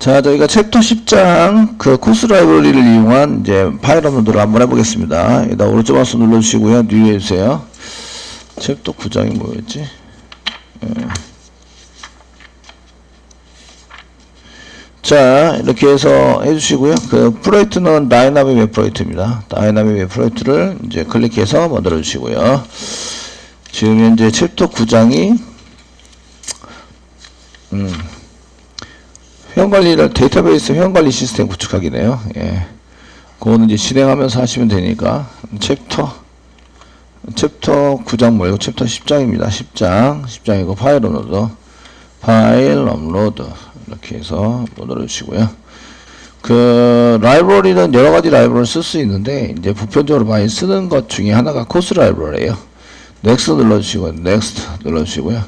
자, 저희가 챕터 10장 그 코스 라이브러리를 이용한 이제 파일 업로드를 한번 해보겠습니다. 여기다 오른쪽 마우스 눌러주시고요. 뉴 해주세요. 챕터 9장이 뭐였지? 자, 이렇게 해서 해주시고요. 그 프로젝트는 다이나믹 웹 프로젝트입니다. 다이나믹 웹 프로젝트를 이제 클릭해서 만들어 주시고요. 지금 현재 챕터 9장이 회원관리를 데이터베이스 회원관리 시스템 구축하기네요. 예. 그거는 이제 진행하면서 하시면 되니까 챕터 9장 말고 챕터 10장입니다. 10장이고 파일 업로드 이렇게 해서 만들어 주시고요. 그 라이브러리는 여러 가지 라이브러리를 쓸 수 있는데 이제 보편적으로 많이 쓰는 것 중에 하나가 코스 라이브러리예요. 넥스트 눌러주시고요. 넥스트 눌러주시고요.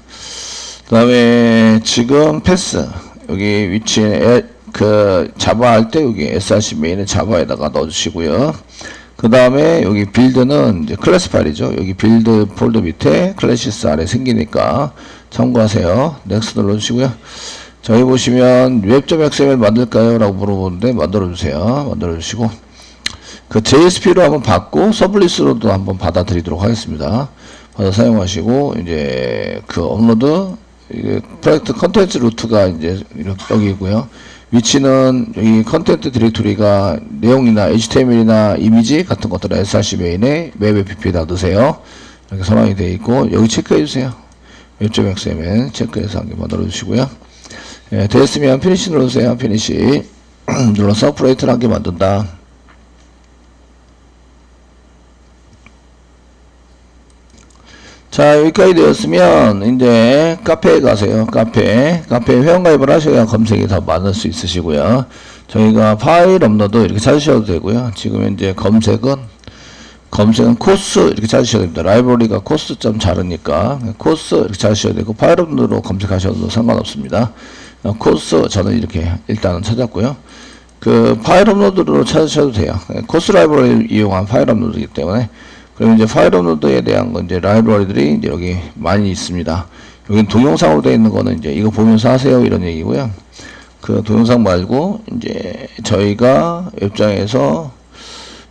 그 다음에 지금 패스 여기 위치에 그 자바 할 때 여기 src 메인에 자바에다가 넣어주시고요. 그 다음에 여기 빌드는 이제 클래스 파일이죠. 여기 빌드 폴더 밑에 클래시스 아래 생기니까 참고하세요. 넥스트 눌러주시고요. 저희 보시면 웹.xml 만들까요? 라고 물어보는데 만들어주세요. 만들어주시고 그 JSP로 한번 받고 서블리스로도 한번 받아들이도록 하겠습니다. 받아 사용하시고 이제 그 업로드 이게 프로젝트 컨텐츠 루트가 이제 여기고요. 위치는 여기 컨텐츠 디렉토리가 내용이나 HTML이나 이미지 같은 것들을 src 메인에 웹 app에다 넣으세요. 이렇게 설명이 되어 있고 여기 체크해 주세요. 웹.xml 체크해서 한개 만들어 주시고요. 예, 됐으면 피니시 눌러주세요. 피니시 눌러서 프로젝트를 한개 만든다. 자, 여기까지 되었으면 이제 카페에 가세요. 카페 회원가입을 하셔야 검색이 더 많을 수 있으시고요. 저희가 파일 업로드 이렇게 찾으셔도 되고요. 지금 이제 검색은 코스 이렇게 찾으셔야 됩니다. 라이브러리가 코스 점 자르니까 코스 이렇게 찾으셔야 되고 파일 업로드로 검색하셔도 상관없습니다. 코스 저는 이렇게 일단은 찾았고요. 그 파일 업로드로 찾으셔도 돼요. 코스 라이브러리를 이용한 파일 업로드이기 때문에 그럼 이제 파일 업로드에 대한 건 이제 라이브러리들이 이제 여기 많이 있습니다. 여기 동영상으로 되어 있는 거는 이제 이거 보면서 하세요 이런 얘기고요. 그 동영상 말고 이제 저희가 웹장에서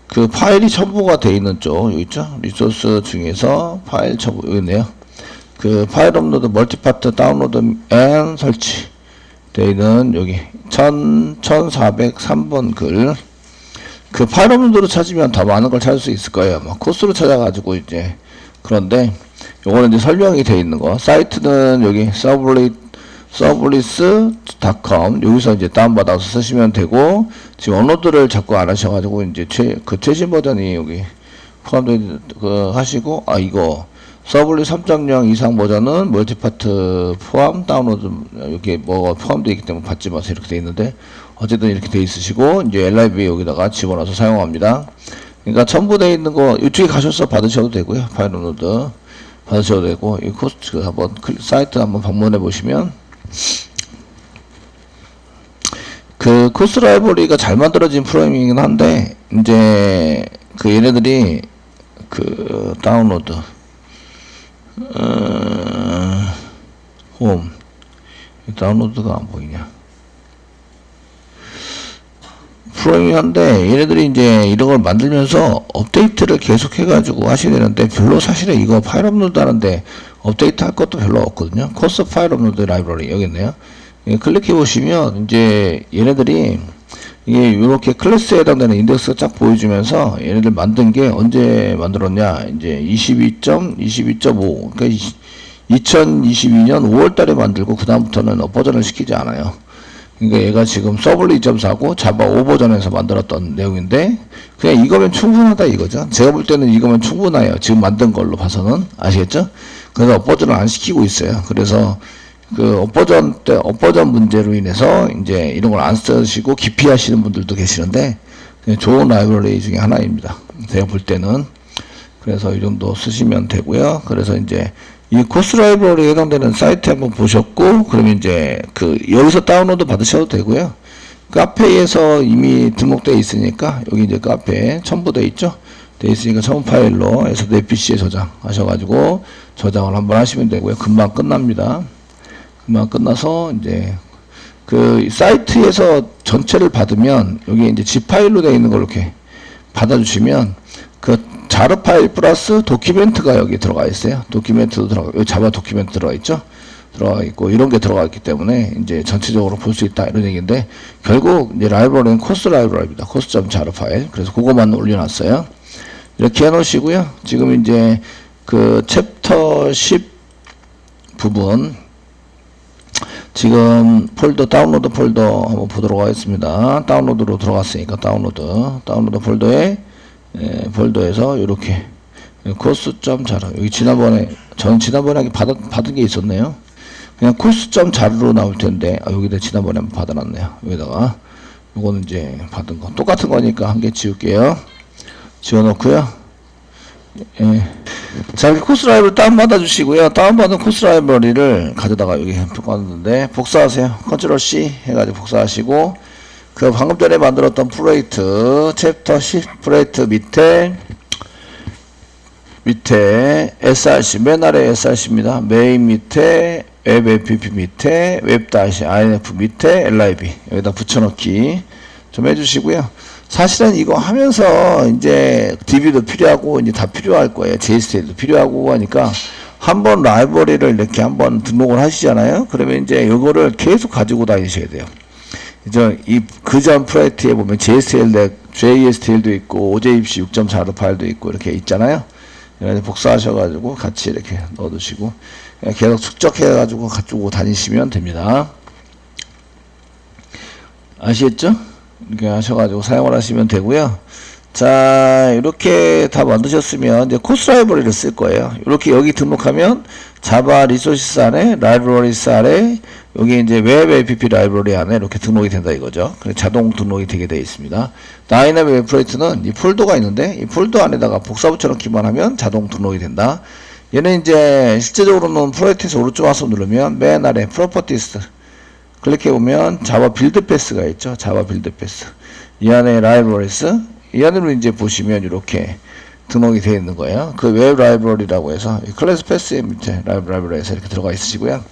그 파일이 첨부가 되어 있는 쪽 여기 있죠. 리소스 중에서 파일 첨부 여기 있네요. 그 파일 업로드 멀티파트 다운로드 앤 설치 되어 있는 여기 1403번 글 그 파일 업로드로 찾으면 더 많은 걸 찾을 수 있을 거예요. 뭐 코스로 찾아가지고 이제 그런데 요거는 이제 설명이 되어 있는 거. 사이트는 여기 서블리스.com 여기서 이제 다운받아서 쓰시면 되고 지금 업로드를 자꾸 안 하셔가지고 이제 최신 버전이 여기 포함되어 그 하시고 이거 서블리스 3.0 이상 버전은 멀티파트 포함 다운로드 여기 뭐가 포함되어 있기 때문에 받지 마세요 이렇게 되어 있는데 어쨌든 이렇게 돼 있으시고 이제 LIB 여기다가 집어넣어서 사용합니다. 그러니까 첨부되어 있는 거 이쪽에 가셔서 받으셔도 되고요. 파일 업로드 받으셔도 되고 이 코스트 한번 사이트 한번 방문해 보시면 그 코스 라이브러리가 잘 만들어진 프로그램이긴 한데 이제 그 얘네들이 그 다운로드 홈 다운로드가 안 보이냐 프로그램이 한데 얘네들이 이제 이런 걸 만들면서 업데이트를 계속 해가지고 하셔야 되는데 별로 사실은 이거 파일 업로드 하는데 업데이트 할 것도 별로 없거든요. 코스 파일 업로드 라이브러리 여기 있네요. 클릭해 보시면 이제 얘네들이 이게 이렇게 클래스에 해당되는 인덱스가 쫙 보여주면서 얘네들 만든 게 언제 만들었냐 이제 22.5 그러니까 2022년 5월 달에 만들고 그 다음부터는 버전을 시키지 않아요. 그러니까 얘가 지금 서블리 2.4고 자바 5 버전에서 만들었던 내용인데 그냥 이거면 충분하다 이거죠. 제가 볼 때는 이거면 충분해요. 지금 만든 걸로 봐서는 아시겠죠? 그래서 업버전을 안 시키고 있어요. 그래서 그 업버전 문제로 인해서 이제 이런 걸 안 쓰시고 기피하시는 분들도 계시는데 좋은 라이브러리 중에 하나입니다. 제가 볼 때는 그래서 이 정도 쓰시면 되고요. 그래서 이제 이 코스 라이브러리에 해당되는 사이트 한번 보셨고 그러면 이제 그 여기서 다운로드 받으셔도 되고요. 카페에서 이미 등록되어 있으니까 여기 이제 카페에 첨부되어 있죠. 되어 있으니까 첨부 파일로 해서 내 PC에 저장하셔가지고 저장을 한번 하시면 되고요. 금방 끝납니다. 금방 끝나서 이제 그 사이트에서 전체를 받으면 여기 이제 zip 파일로 되어 있는 걸 이렇게 받아주시면 그 자르 파일 플러스 도큐멘트가 여기 들어가 있어요. 도큐멘트도 들어가, 여기 자바 도큐멘트 들어가 있죠. 들어가 있고 이런 게 들어가 있기 때문에 이제 전체적으로 볼 수 있다 이런 얘기인데, 결국 이제 라이브러리는 코스 라이브러리입니다. 코스.자르 파일. 그래서 그거만 올려놨어요. 이렇게 해놓으시고요. 지금 이제 그 챕터 10 부분 지금 폴더 다운로드 폴더 한번 보도록 하겠습니다. 다운로드로 들어갔으니까 다운로드 폴더에서 이렇게 코스.자르, 여기 지난번에 받은 게 있었네요. 그냥 코스.자르로 나올 텐데, 여기다 지난번에 한번 받아놨네요. 여기다가 이거는 이제 받은 거 똑같은 거니까 한 개 지울게요. 지워놓고요. 예. 자, 이렇게 코스 라이브를 다운받아 주시고요. 다운받은 코스 라이브러리를 가져다가 여기 놨는데 복사하세요. 컨트롤 C 해가지고 복사하시고, 그 방금 전에 만들었던 프로젝트 챕터 10 프로젝트 밑에 src, 맨 아래 src입니다. 메인 밑에 웹 app 밑에 웹-inf 밑에 lib 여기다 붙여넣기 좀 해주시고요. 사실은 이거 하면서 이제 DB도 필요하고 이제 다 필요할 거예요. JSTL도 필요하고 하니까 한번 라이브러리를 이렇게 한번 등록을 하시잖아요. 그러면 이제 이거를 계속 가지고 다니셔야 돼요. 이제 그전 프로젝트에 보면 JSTL도 있고 OJFC 6.4로 파일도 있고 이렇게 있잖아요. 복사하셔가지고 같이 이렇게 넣어두시고 계속 축적해가지고 가지고 다니시면 됩니다. 아시겠죠? 이렇게 하셔가지고 사용을 하시면 되고요. 자, 이렇게 다 만드셨으면 이제 코스 라이브러리를 쓸 거예요. 이렇게 여기 등록하면 자바 리소시스 안에 라이브러리스 안에 여기 이제 웹 app 라이브러리 안에 이렇게 등록이 된다 이거죠. 그래서 자동 등록이 되게 되어 있습니다. 다이나믹 웹 프로젝트는 이 폴더가 있는데 이 폴더 안에다가 복사 붙여넣기만 하면 자동 등록이 된다. 얘는 이제 실제적으로는 프로젝트에서 오른쪽 와서 누르면 맨 아래 프로퍼티스 클릭해보면 자바 빌드 패스가 있죠. 자바 빌드 패스. 이 안에 라이브러리스, 이 안으로 이제 보시면 이렇게 등록이 되어 있는 거예요. 그 웹 라이브러리라고 해서 클래스 패스 밑에 라이브러리에서 이렇게 들어가 있으시고요.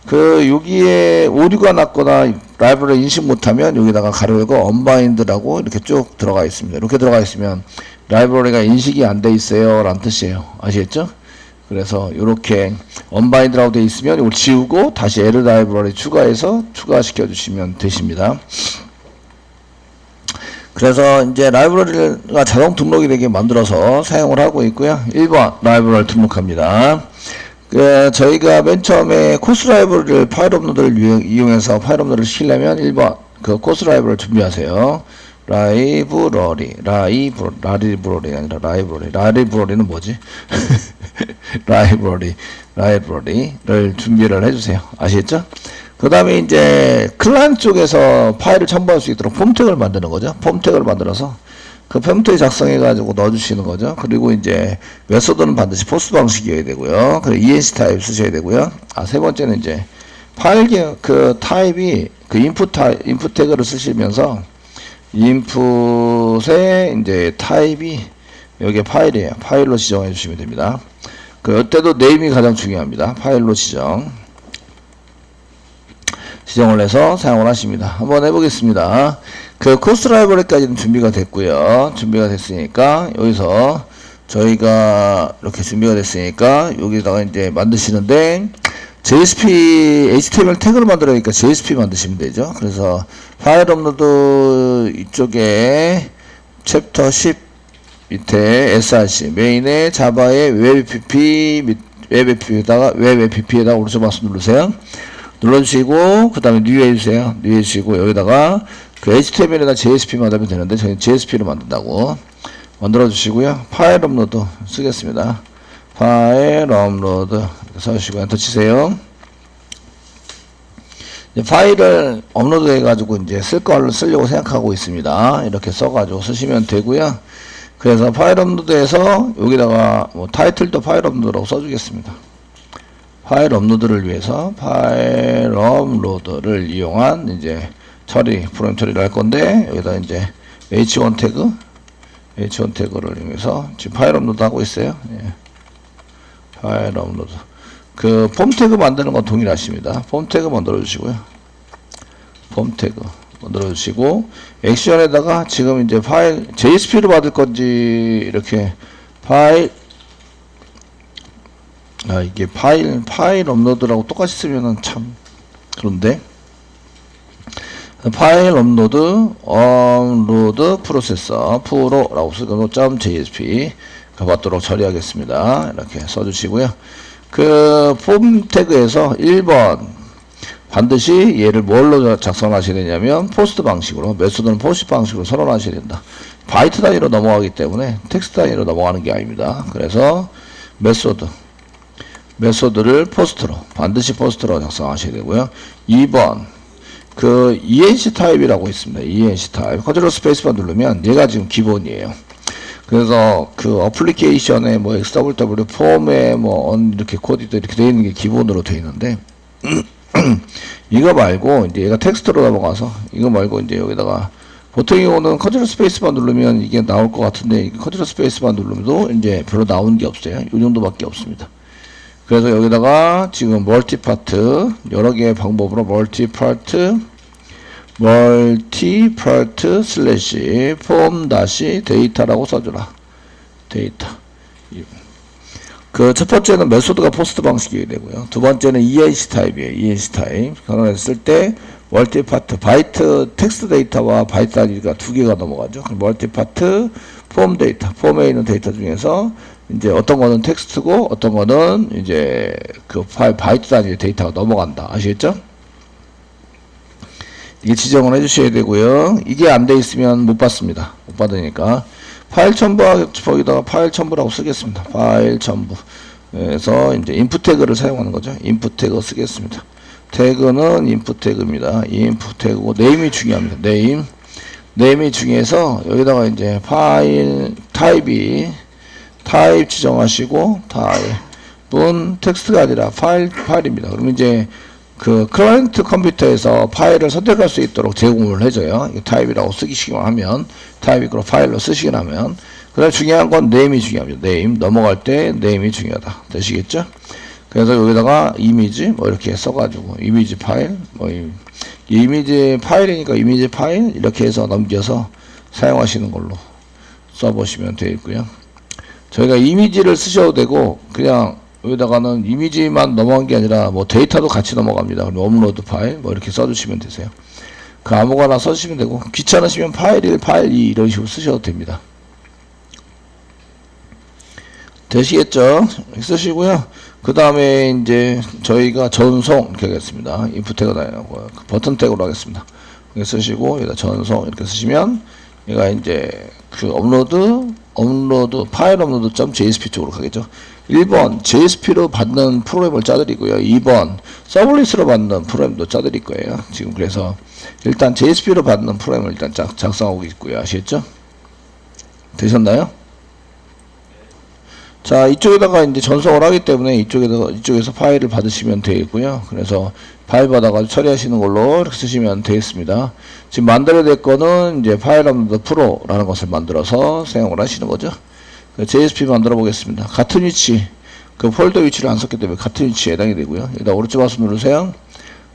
그 여기에 오류가 났거나 라이브러리 인식 못하면 여기다가 가로 열고 언바인드라고 이렇게 쭉 들어가 있습니다. 이렇게 들어가 있으면 라이브러리가 인식이 안 돼 있어요 라는 뜻이에요. 아시겠죠? 그래서 이렇게 언바인드라고 되어 있으면 이걸 지우고 다시 L 라이브러리 추가시켜 주시면 되십니다. 그래서 이제 라이브러리가 자동 등록이 되게 만들어서 사용을 하고 있고요. 1번 라이브러리를 등록합니다. 저희가 맨 처음에 코스 라이브러리를 파일 업로드를 이용해서 파일 업로드를 시키려면 1번 그 코스 라이브러리를 준비하세요. 라이브러리가 아니라 라이브러리는 뭐지? 라이브러리를 준비를 해주세요. 아시겠죠? 그 다음에 이제 클라이언트 쪽에서 파일을 첨부할 수 있도록 폼 태그를 만드는 거죠. 폼 태그를 만들어서 그 폼 태그 작성해가지고 넣어주시는 거죠. 그리고 이제 메소드는 반드시 포스트 방식이어야 되고요. 그리고 ENC 타입 쓰셔야 되고요. 세 번째는 이제 파일 그 타입이 그 인풋 태그를 쓰시면서 인풋의 이제 타입이 여기 파일이에요. 파일로 지정해 주시면 됩니다. 이때도 네임이 가장 중요합니다. 파일로 지정을 해서 사용을 하십니다. 한번 해보겠습니다. 그 코스 라이브러리까지는 준비가 됐고요. 준비가 됐으니까 여기서 저희가 이렇게 준비가 됐으니까 여기다가 이제 만드시는데 JSP HTML 태그를 만들어야니까 JSP 만드시면 되죠. 그래서 파일 업로드 이쪽에 챕터 10 밑에 src 메인에 자바의 웹 app에다가 오른쪽 마우스 누르세요. 눌러주시고 그 다음에 new 해주세요. new 해주시고 여기다가 그 HTML에다 JSP 만들면 되는데 저희는 JSP로 만든다고 만들어 주시고요. 파일 업로드 쓰겠습니다. 파일 업로드 이렇게 써주시고 엔터 치세요. 이제 파일을 업로드 해가지고 이제 쓰려고 생각하고 있습니다. 이렇게 써가지고 쓰시면 되고요. 그래서 파일 업로드에서 여기다가 뭐 타이틀도 파일 업로드라고 써주겠습니다. 파일 업로드를 위해서 파일 업로드를 이용한 이제 프로그램 처리를 할 건데 여기다 이제 h1 태그를 이용해서 지금 파일 업로드 하고 있어요. 예. 파일 업로드. 그 폼 태그 만드는 건 동일하십니다. 폼 태그 만들어 주시고요. 폼 태그 만들어주시고, 액션에다가 지금 이제 파일 JSP로 받을 건지 이렇게 파일, 이게 파일 업로드라고 똑같이 쓰면은 참 그런데, 파일 업로드 프로세서 프로라고 쓰고 .jsp 받도록 처리하겠습니다. 이렇게 써주시고요. 그 폼 태그에서 1번 반드시 얘를 뭘로 작성하셔야 되냐면 포스트 방식으로, 메소드는 포스트 방식으로 선언하셔야 된다. 바이트 단위로 넘어가기 때문에 텍스트 단위로 넘어가는 게 아닙니다. 그래서 메소드를 포스트로, 반드시 포스트로 작성하셔야 되고요. 2번 그 enc 타입이라고 있습니다. enc 타입 컨트롤 스페이스바 누르면 얘가 지금 기본이에요. 그래서 그 어플리케이션에 뭐 XWW 폼에 뭐 이렇게 코디도 이렇게 되어 있는 게 기본으로 되어 있는데 이거 말고 이제 얘가 텍스트로 넘어가서, 이거 말고 이제 여기다가 보통 경우는 컨트롤 스페이스바 누르면 이게 나올 것 같은데, 컨트롤 스페이스바 누르면도 이제 별로 나오는 게 없어요. 이 정도밖에 없습니다. 그래서 여기다가 지금 멀티파트, 여러 개의 방법으로 멀티파트 슬래시 폼 다시 데이터라고 써주라. 데이터. 그 첫 번째는 메소드가 포스트 방식이 되고요. 두 번째는 enc 타입이에요. enc 타입. 변환했을 때 멀티파트 바이트 텍스트 데이터와 바이트 단위가 두 개가 넘어가죠. 멀티파트 폼 데이터, 폼에 있는 데이터 중에서 이제 어떤 거는 텍스트고 어떤 거는 이제 그 파일 바이트 단위의 데이터가 넘어간다. 아시겠죠? 이게 지정을 해주셔야 되고요. 이게 안 돼 있으면 못 받습니다. 못 받으니까 파일 첨부, 거기다가 파일 첨부라고 쓰겠습니다. 파일 첨부. 그래서 이제 인풋 태그를 사용하는 거죠. 인풋 태그 쓰겠습니다. 태그는 인풋 태그입니다. 인풋 태그고 네임이 중요합니다. 네임이 중요해서 여기다가 이제 파일 타입 지정하시고, 타입은 텍스트가 아니라 파일입니다. 그러면 이제 그 클라이언트 컴퓨터에서 파일을 선택할 수 있도록 제공을 해줘요. 타입이라고 쓰시기만 하면, 타입이고 파일로 쓰시기만 하면. 그 다음 중요한 건 네임이 중요합니다. 네임 넘어갈 때 네임이 중요하다. 되시겠죠? 그래서 여기다가 이미지 뭐 이렇게 써가지고 이미지 파일 이미지 파일이니까 이미지 파일 이렇게 해서 넘겨서 사용하시는 걸로 써보시면 되겠고요. 저희가 이미지를 쓰셔도 되고, 그냥 여기다가는 이미지만 넘어간 게 아니라 뭐 데이터도 같이 넘어갑니다. 그럼 업로드 파일 뭐 이렇게 써주시면 되세요. 그 아무거나 써주시면 되고, 귀찮으시면 파일 1, 파일 2 이런 식으로 쓰셔도 됩니다. 되시겠죠? 쓰시고요. 그 다음에 이제 저희가 전송 이렇게 하겠습니다. 인풋 태그가 아니고 버튼 태그로 하겠습니다. 이렇게 쓰시고 여기다 전송 이렇게 쓰시면 얘가 이제 그 파일 업로드 .jsp 쪽으로 가겠죠. 1번 JSP로 받는 프로그램을 짜드리고요. 2번 서블리스로 받는 프로그램도 짜드릴 거예요. 지금 그래서 일단 JSP로 받는 프로그램을 일단 작성하고 있고요. 아시겠죠? 되셨나요? 자, 이쪽에다가 이제 전송을 하기 때문에 이쪽에서 파일을 받으시면 되겠고요. 그래서 파일 받아가지고 처리하시는 걸로 이렇게 쓰시면 되겠습니다. 지금 만들어야 될 거는 이제 파일 업로드 프로라는 것을 만들어서 사용을 하시는 거죠. JSP 만들어 보겠습니다. 같은 위치, 그 폴더 위치를 안 썼기 때문에 같은 위치에 해당이 되고요. 여기다 오른쪽 마우스 누르세요.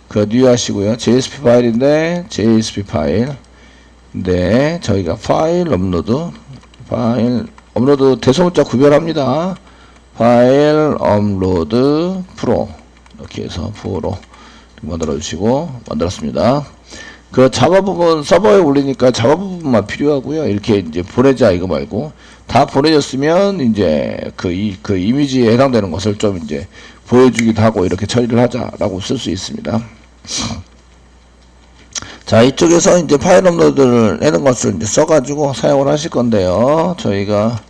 그 뉴 하시고요. JSP 파일인데 JSP 파일. 네, 저희가 파일 업로드 대소문자 구별합니다. 파일 업로드 프로 이렇게 해서 프로 만들어 주시고 만들었습니다. 그 자바 부분 서버에 올리니까 자바 부분만 필요하고요. 이렇게 이제 보내자 이거 말고 다 보내졌으면 이제 그 이미지에 해당되는 것을 좀 이제 보여주기도 하고 이렇게 처리를 하자라고 쓸 수 있습니다. 자, 이쪽에서 이제 파일 업로드를 하는 것을 이제 써가지고 사용을 하실 건데요. 저희가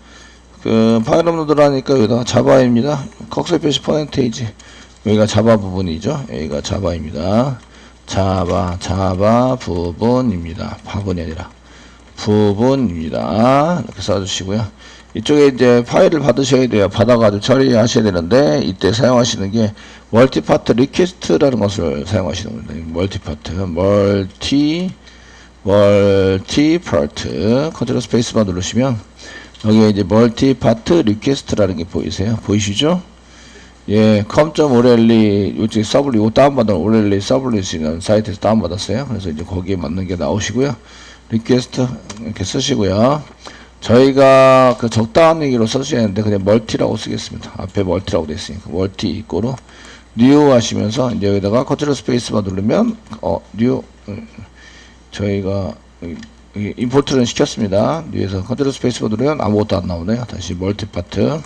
그 파일 업로드를 하니까 여기다가 자바입니다. 꺽쇠 표시 퍼센테이지. 여기가 자바 부분이죠. 여기가 자바입니다. 자바 부분입니다. 파분이 아니라 부분입니다. 이렇게 써주시고요. 이쪽에 이제 파일을 받으셔야 돼요. 받아가지고 처리하셔야 되는데 이때 사용하시는 게 멀티파트 리퀘스트라는 것을 사용하시는 겁니다. 멀티파트 컨트롤 스페이스바 누르시면 여기에 이제 멀티파트 리퀘스트라는 게 보이세요? 보이시죠? 예, com.orelli 요즘 서블리 이거 다운받은 오렐리 서블리시는 사이트에서 다운받았어요. 그래서 이제 거기에 맞는 게 나오시고요. 리퀘스트 이렇게 쓰시고요. 저희가 그 적당한 얘기로 써주셔야 하는데 그냥 멀티라고 쓰겠습니다. 앞에 멀티라고 되어 있으니까 멀티 이꼬로 뉴 하시면서 이제 여기다가 컨트롤 스페이스바 누르면 뉴 저희가 임포트를 시켰습니다. 뉴에서 컨트롤 스페이스바 누르면 아무것도 안 나오네요. 다시 멀티파트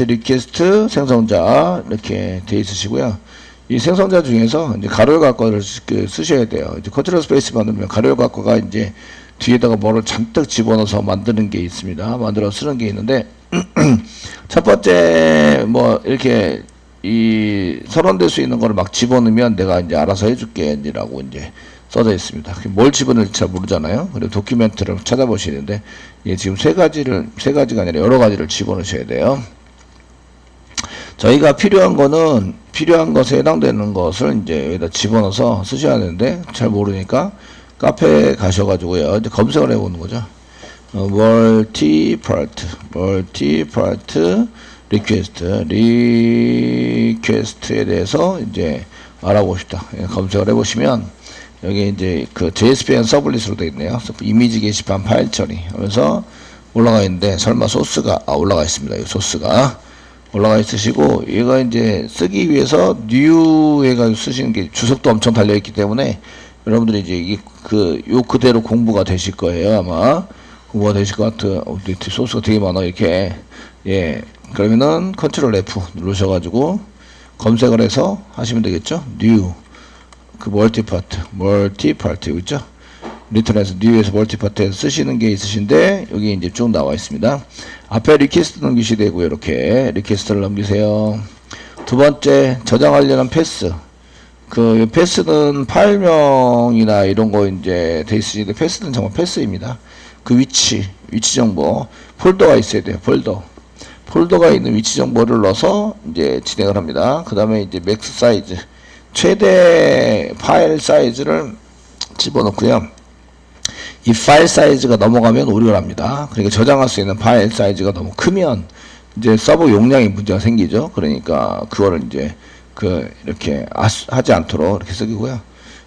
리퀘스트 생성자 이렇게 돼 있으시고요. 이 생성자 중에서 이제 가로 열각과를 쓰셔야 돼요. 이제 컨트롤 스페이스바 누르면 가로 열각과가 이제 뒤에다가 뭐를 잔뜩 집어넣어서 만드는 게 있습니다. 만들어 쓰는 게 있는데 첫 번째 뭐 이렇게 이 선언될 수 있는 거를 막 집어넣으면 내가 이제 알아서 해줄게라고 이제 써져 있습니다. 뭘 집어넣을지 잘 모르잖아요. 그리고 도큐멘트를 찾아보셔야 되는데 예, 지금 세 가지가 아니라 여러 가지를 집어넣으셔야 돼요. 저희가 필요한 것에 해당되는 것을 이제 여기다 집어넣어서 쓰셔야 되는데 잘 모르니까 카페에 가셔가지고요. 이제 검색을 해보는 거죠. 멀티파트 리퀘스트에 대해서 이제 알아보시다. 검색을 해보시면 여기 이제 그 JSPN 서블릿으로 되어 있네요. 이미지 게시판 파일 처리 하면서 올라가 있는데 설마 소스가 올라가 있습니다. 이 소스가 올라가 있으시고 얘가 이제 쓰기 위해서 new 해가지고 쓰시는 게 주석도 엄청 달려 있기 때문에 여러분들이 이제 요 그대로 공부가 되실 거예요. 아마 공부가 되실 것 같은 소스가 되게 많아 이렇게. 예, 그러면은 컨트롤 F 누르셔가지고 검색을 해서 하시면 되겠죠. new 그 멀티파트 있죠. 리턴에서 뉴에서 멀티파트에서 쓰시는 게 있으신데 여기 이제 쭉 나와 있습니다. 앞에 리퀘스트 넘기시면 되고요. 이렇게 리퀘스트를 넘기세요. 두 번째 저장하려는 패스. 그 패스는 파일명이나 이런 거 이제 돼 있으시는데 패스는 정말 패스입니다. 그 위치 정보 폴더가 있어야 돼요. 폴더가 있는 위치 정보를 넣어서 이제 진행을 합니다. 그 다음에 이제 맥스 사이즈 최대 파일 사이즈를 집어넣고요. 이 파일 사이즈가 넘어가면 오류를 합니다. 그러니까 저장할 수 있는 파일 사이즈가 너무 크면 이제 서버 용량이 문제가 생기죠. 그러니까 그거를 이제 이렇게 하지 않도록 이렇게 쓰고요.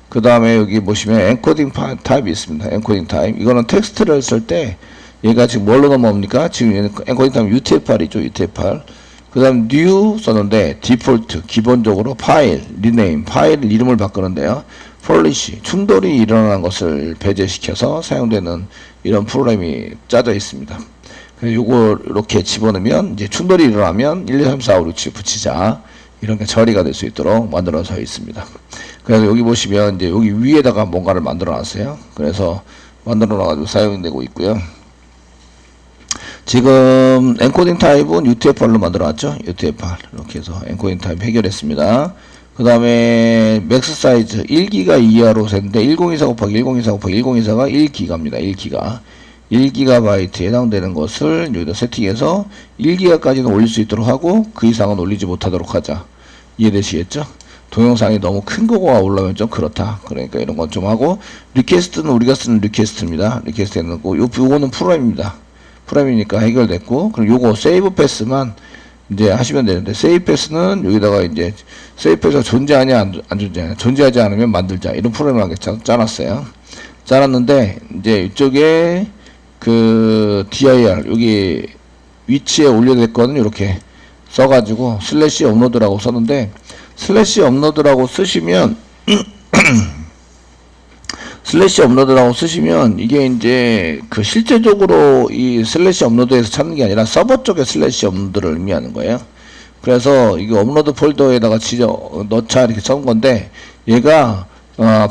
그 다음에 여기 보시면 엔코딩 타입이 있습니다. 엔코딩 타입. 이거는 텍스트를 쓸 때 얘가 지금 뭘로 넘어옵니까? 지금 엔코딩 타입 UTF-8이죠. UTF-8. 그 다음 new 썼는데 디폴트 기본적으로 파일 리네임 파일 이름을 바꾸는데요. 폴리시 충돌이 일어나는 것을 배제시켜서 사용되는 이런 프로그램이 짜져 있습니다. 그래서 요거 이렇게 집어넣으면 이제 충돌이 일어나면 1, 2, 3, 4, 5, 6, 7 붙이자 이런 게 처리가 될 수 있도록 만들어져 있습니다. 그래서 여기 보시면 이제 여기 위에다가 뭔가를 만들어 놨어요. 그래서 만들어 놔가지고 사용되고 있고요. 지금 엔코딩 타입은 UTF-8로 만들어 놨죠. UTF-8 이렇게 해서 엔코딩 타입 해결했습니다. 그 다음에 맥스 사이즈 1기가 이하로 샜는데 1024 곱하기 1024 곱하기 1024가 1기가입니다. 1기가바이트에 해당되는 것을 여기다 세팅해서 1기가까지는 올릴 수 있도록 하고 그 이상은 올리지 못하도록 하자. 이해되시겠죠? 동영상이 너무 큰 거가 올라오면 좀 그렇다. 그러니까 이런 건 좀 하고 리퀘스트는 우리가 쓰는 리퀘스트입니다. 리퀘스트는 요거는 프로그램입니다. 프로그램이니까 해결됐고 그럼 요거 세이브 패스만 이제 하시면 되는데 세이브 패스는 여기다가 이제 세이브 패스가 존재하냐 안 존재하냐 존재하지 않으면 만들자 이런 프로그램을 하게 짜놨어요. 짜놨는데 이제 이쪽에 그 dir 여기 위치에 올려야 될 거는 이렇게 써가지고 슬래시 업로드라고 썼는데 슬래시 업로드라고 쓰시면 슬래시 업로드라고 쓰시면 이게 이제 그 실제적으로 이 슬래시 업로드에서 찾는 게 아니라 서버 쪽에 슬래시 업로드를 의미하는 거예요. 그래서 이게 업로드 폴더에다가 넣자 이렇게 써온 건데 얘가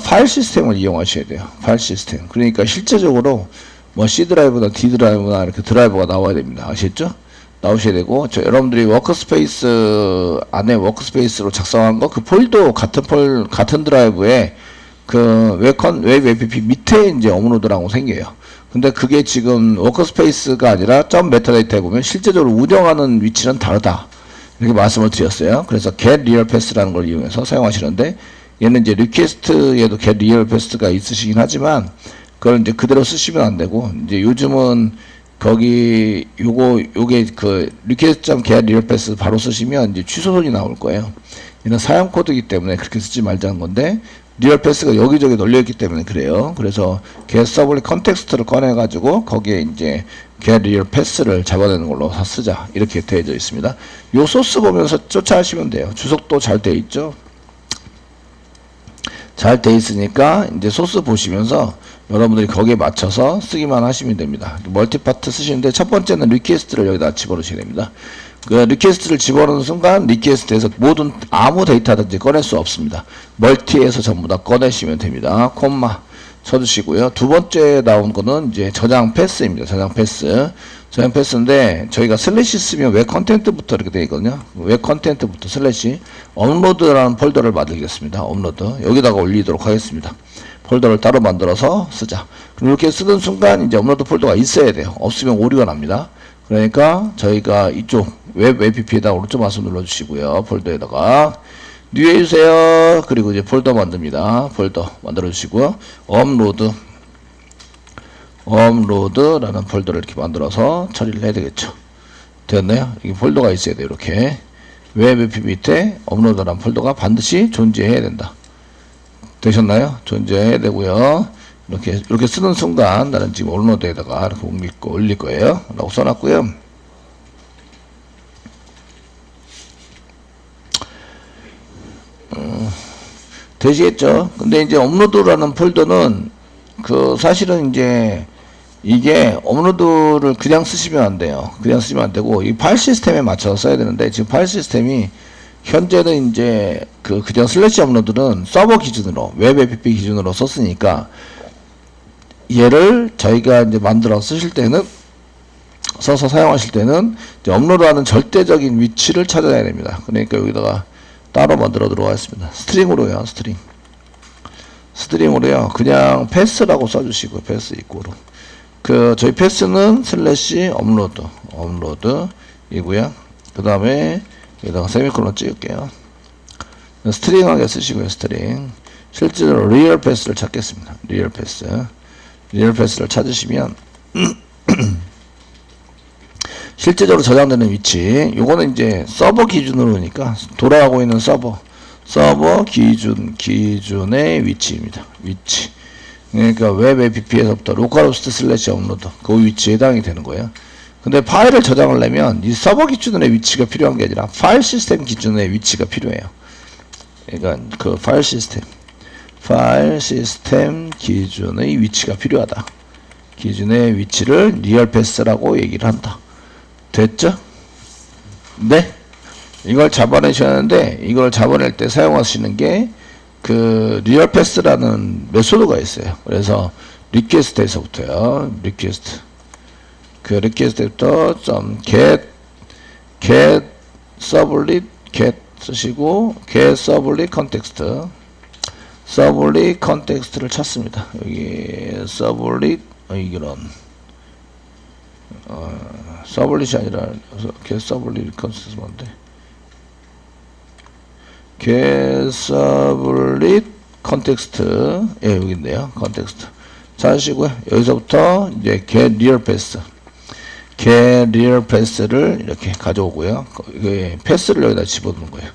파일 시스템을 이용하셔야 돼요. 파일 시스템. 그러니까 실제적으로 뭐 C 드라이브나 D 드라이브나 이렇게 드라이브가 나와야 됩니다. 아시겠죠? 나오셔야 되고 여러분들이 워크스페이스 안에 워크스페이스로 작성한 거 그 폴더 같은 드라이브에 그 웹 app 밑에 이제 업로드라고 생겨요. 근데 그게 지금 워크스페이스가 아니라 점 메타데이터에 보면 실제적으로 운영하는 위치는 다르다. 이렇게 말씀을 드렸어요. 그래서 get real path라는 걸 이용해서 사용하시는데 얘는 이제 리퀘스트에도 get real path가 있으시긴 하지만 그걸 이제 그대로 쓰시면 안 되고 이제 요즘은 거기 요게 그 request.get realpath 바로 쓰시면 이제 취소선이 나올 거예요. 얘는 사용 코드이기 때문에 그렇게 쓰지 말자는 건데 realpath가 여기저기 널려있기 때문에 그래요. 그래서 get 서블릿 컨텍스트를 꺼내가지고 거기에 이제 get realpath를 잡아내는 걸로 쓰자 이렇게 되어져 있습니다. 요 소스 보면서 쫓아하시면 돼요. 주석도 잘 돼 있죠. 잘 돼 있으니까 이제 소스 보시면서 여러분들이 거기에 맞춰서 쓰기만 하시면 됩니다. 멀티파트 쓰시는데 첫 번째는 리퀘스트를 여기다 집어넣으셔야 됩니다. 그 리퀘스트를 집어넣는 순간 리퀘스트에서 모든 아무 데이터든지 꺼낼 수 없습니다. 멀티에서 전부 다 꺼내시면 됩니다. 콤마 쳐주시고요. 두 번째 나온 거는 이제 저장 패스입니다. 저장 패스. 저장 패스인데 저희가 슬래시 쓰면 웹 컨텐트부터 이렇게 되어 있거든요. 웹 컨텐트부터 슬래시 업로드라는 폴더를 만들겠습니다. 업로드 여기다가 올리도록 하겠습니다. 폴더를 따로 만들어서 쓰자. 그럼 이렇게 쓰는 순간 이제 업로드 폴더가 있어야 돼요. 없으면 오류가 납니다. 그러니까 저희가 이쪽 웹 APP에다 오른쪽 마우스 눌러주시고요. 폴더에다가 뉴 해주세요. 그리고 이제 폴더 만듭니다. 폴더 만들어주시고요. 업로드라는 폴더를 이렇게 만들어서 처리를 해야 되겠죠. 되었나요? 이게 폴더가 있어야 돼요. 이렇게 웹 APP 밑에 업로드라는 폴더가 반드시 존재해야 된다. 되셨나요? 존재해야 되고요. 이렇게 쓰는 순간 나는 지금 업로드에다가 이렇게 올릴 거예요. 라고 써놨고요. 되시겠죠? 근데 이제 업로드라는 폴더는 그 사실은 이제 이게 업로드를 그냥 쓰시면 안 돼요. 그냥 쓰시면 안 되고 이 파일 시스템에 맞춰서 써야 되는데 지금 파일 시스템이 현재는 이제 그냥 슬래시 업로드는 서버 기준으로 웹 APP 기준으로 썼으니까 얘를 저희가 이제 만들어 쓰실 때는 써서 사용하실 때는 이제 업로드하는 절대적인 위치를 찾아야 됩니다. 그러니까 여기다가 따로 만들어 들어가겠습니다. 스트링으로요. 스트링으로요. 그냥 패스라고 써주시고 패스 이꼬로 저희 패스는 슬래시 업로드이고요. 그 다음에 여기다가 세미콜론 찍을게요. 스트링하게 쓰시고요. 스트링. 실제로 리얼 패스를 찾겠습니다. 리얼 패스를 찾으시면 실제적으로 저장되는 위치. 요거는 이제 서버 기준으로니까 돌아가고 있는 서버 기준의 위치입니다. 위치. 그러니까 웹 APP에서부터 로컬호스트 슬래시 업로드 그 위치에 해당이 되는 거예요. 근데 파일을 저장을 내면 이 서버 기준의 위치가 필요한 게 아니라 파일 시스템 기준의 위치가 필요해요. 그러니까 그 파일 시스템 기준의 위치가 필요하다. 기준의 위치를 리얼 패스라고 얘기를 한다. 됐죠? 네. 이걸 잡아내셔야 하는데 이걸 잡아낼 때 사용하시는 게 리얼 패스라는 메소드가 있어요. 그래서 리퀘스트에서부터요. 리퀘스트부터 get 서블릿 get 쓰시고 get 서블릿 컨텍스트를 찾습니다. 여기 서블릿 이런 서블릿이 아니라 get 서블릿 컨텍스트 뭔데? get 서블릿 컨텍스트 여기 있네요. 컨텍스트 찾으시고요. 여기서부터 이제 get real path를 이렇게 가져오고요. 패스를 여기다 집어넣는 거예요.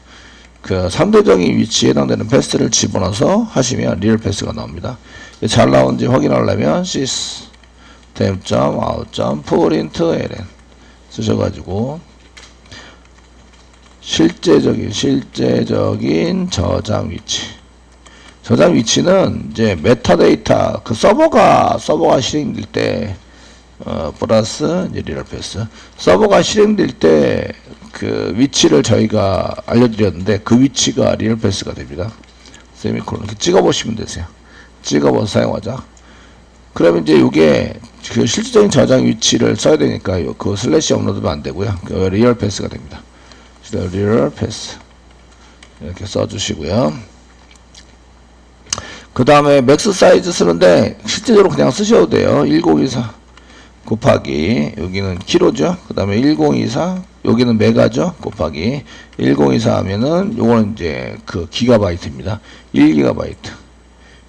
상대적인 위치에 해당되는 패스를 집어넣어서 하시면 real path가 나옵니다. 잘 나오는지 확인하려면 system.out.println 쓰셔가지고 실제적인 저장 위치는 이제 메타데이터 서버가 실행될 때 플러스 이제 리얼 패스 서버가 실행될 때 위치를 저희가 알려드렸는데 그 위치가 리얼 패스가 됩니다. 세미콜론 이렇게 찍어보시면 되세요. 찍어봐서 사용하자. 그러면 이제 이게 실질적인 저장 위치를 써야 되니까 그 슬래시 업로드면 안 되고요. 리얼 패스가 됩니다. 리얼 패스 이렇게 써주시고요. 그 다음에 맥스 사이즈 쓰는데 실제적으로 그냥 쓰셔도 돼요. 1024 곱하기 여기는 키로죠. 그 다음에 1024 여기는 메가죠. 곱하기 1024 하면은 요거는 이제 기가바이트입니다.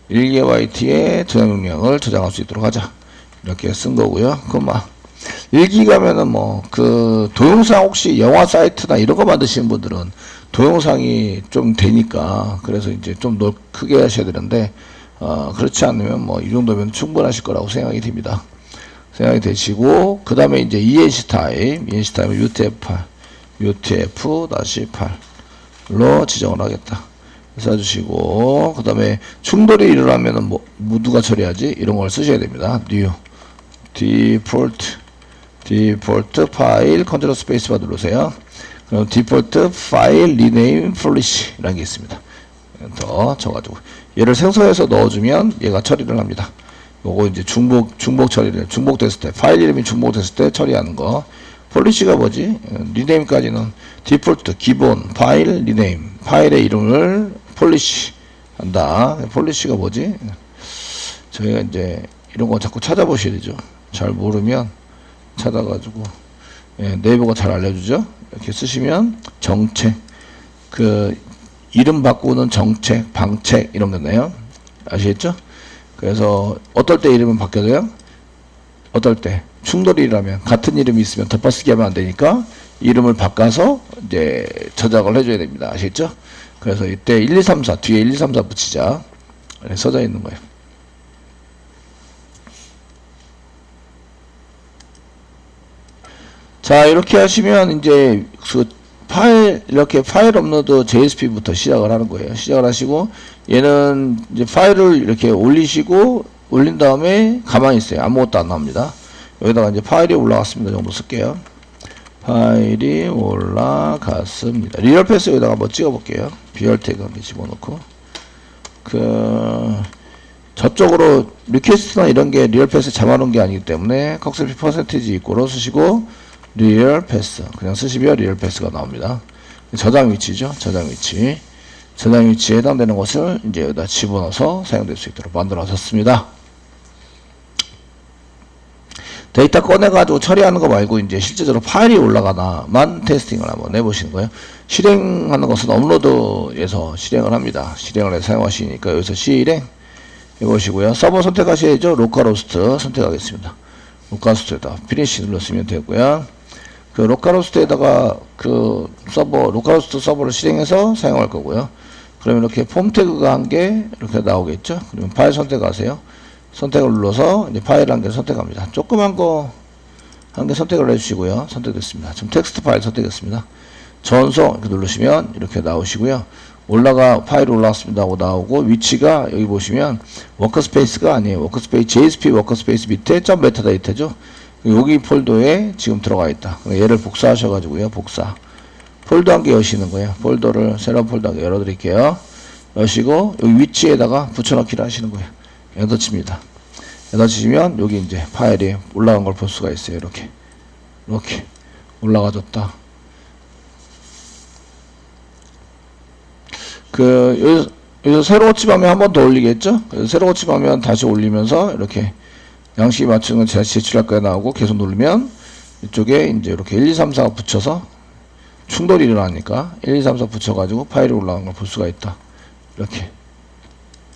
1기가바이트의 저장 용량을 저장할 수 있도록 하자. 이렇게 쓴 거고요. 1기가면은 뭐, 그, 동영상 혹시 영화 사이트나 이런 거 만드시는 분들은 동영상이 좀 되니까, 그래서 이제 좀 크게 하셔야 되는데, 그렇지 않으면 뭐, 이 정도면 충분하실 거라고 생각이 됩니다. 생각이 되시고, 그 다음에 이제 ENC 타입, ENC 타입은 UTF-8, UTF-8로 지정을 하겠다. 써주시고, 그 다음에 충돌이 일어나면은 뭐, 누가 처리하지? 이런 걸 쓰셔야 됩니다. new, 디폴트 파일 컨트롤 스페이스바 누르세요. 그럼 디폴트 파일 리네임 폴리시 라는 게 있습니다. 더 쳐가지고 얘를 생성해서 넣어주면 얘가 처리를 합니다. 요거 이제 중복 처리를 중복됐을 때 파일 이름이 중복됐을 때 처리하는 거. 폴리시가 뭐지? 리네임까지는 디폴트 기본 파일 리네임 파일의 이름을 폴리시 한다. 폴리시가 뭐지? 저희가 이제 이런 거 자꾸 찾아보셔야 되죠. 잘 모르면 찾아가지고 네이버가 잘 알려주죠. 이렇게 쓰시면 정책 그 이름 바꾸는 정책 방책 이런 거네요. 아시겠죠? 그래서 어떨 때 이름은 바뀌어져요? 어떨 때 충돌이라면 같은 이름이 있으면 덮어쓰기 하면 안 되니까 이름을 바꿔서 이제 저장을 해줘야 됩니다. 아시겠죠? 그래서 이때 1, 2, 3, 4 뒤에 1, 2, 3, 4 붙이자. 이렇게 써져 있는 거예요. 자, 이렇게 하시면 이제 그 파일 이렇게 파일 업로드 JSP부터 시작을 하는 거예요. 시작을 하시고 얘는 이제 파일을 이렇게 올리시고 올린 다음에 가만히 있어요. 아무것도 안 나옵니다. 여기다가 이제 파일이 올라갔습니다 정도 쓸게요. 파일이 올라갔습니다. 리얼 패스 여기다가 한번 찍어 볼게요. 비열 태그 한번 집어넣고 저쪽으로 리퀘스트나 이런 게 리얼 패스 잡아놓은 게 아니기 때문에 꺽쇠피 퍼센티지 이꼬로 쓰시고 리얼 패스 그냥 쓰시면 리얼 패스가 나옵니다. 저장 위치죠. 저장 위치에 해당되는 것을 이제 여기다 집어넣어서 사용될 수 있도록 만들어졌습니다. 데이터 꺼내가지고 처리하는 거 말고 이제 실제적으로 파일이 올라가나만 테스팅을 한번 해보시는 거예요. 실행하는 것은 업로드에서 실행을 합니다. 실행을 해서 사용하시니까 여기서 실행 해보시고요. 서버 선택하셔야죠. 로컬호스트 선택하겠습니다. 로컬호스트에다 피니시 눌렀으면 되고요. 그 로컬호스트에다가 그 서버 로컬호스트 서버를 실행해서 사용할 거고요. 그러면 이렇게 폼 태그가 한 개 이렇게 나오겠죠. 그러면 파일 선택하세요. 선택을 눌러서 이제 파일 한 개 선택합니다. 조그만 거 한 개 선택을 해주시고요. 선택됐습니다. 지금 텍스트 파일 선택했습니다. 전송 이렇게 누르시면 이렇게 나오시고요. 파일이 올라왔습니다 하고 나오고 위치가 여기 보시면 워커스페이스가 아니에요. 워커스페이스 JSP 워커스페이스 밑에 점 메타데이터죠. 여기 폴더에 지금 들어가 있다. 얘를 복사하셔가지고요. 복사 폴더 한 개 여시는 거예요. 폴더를 새로운 폴더 한 개 열어드릴게요. 여시고 여기 위치에다가 붙여넣기를 하시는 거예요. 엔터 칩니다. 엔터 치시면 여기 이제 파일이 올라간 걸 볼 수가 있어요. 이렇게 올라가졌다. 여기서 새로 고침하면 한 번 더 올리겠죠? 그래서 새로 고침하면 다시 올리면서 이렇게 양식이 맞추는 건 제출할 거에 나오고 계속 누르면 이쪽에 이제 이렇게 1, 2, 3, 4가 붙여서 충돌이 일어나니까 1, 2, 3, 4 붙여가지고 파일이 올라간 걸 볼 수가 있다. 이렇게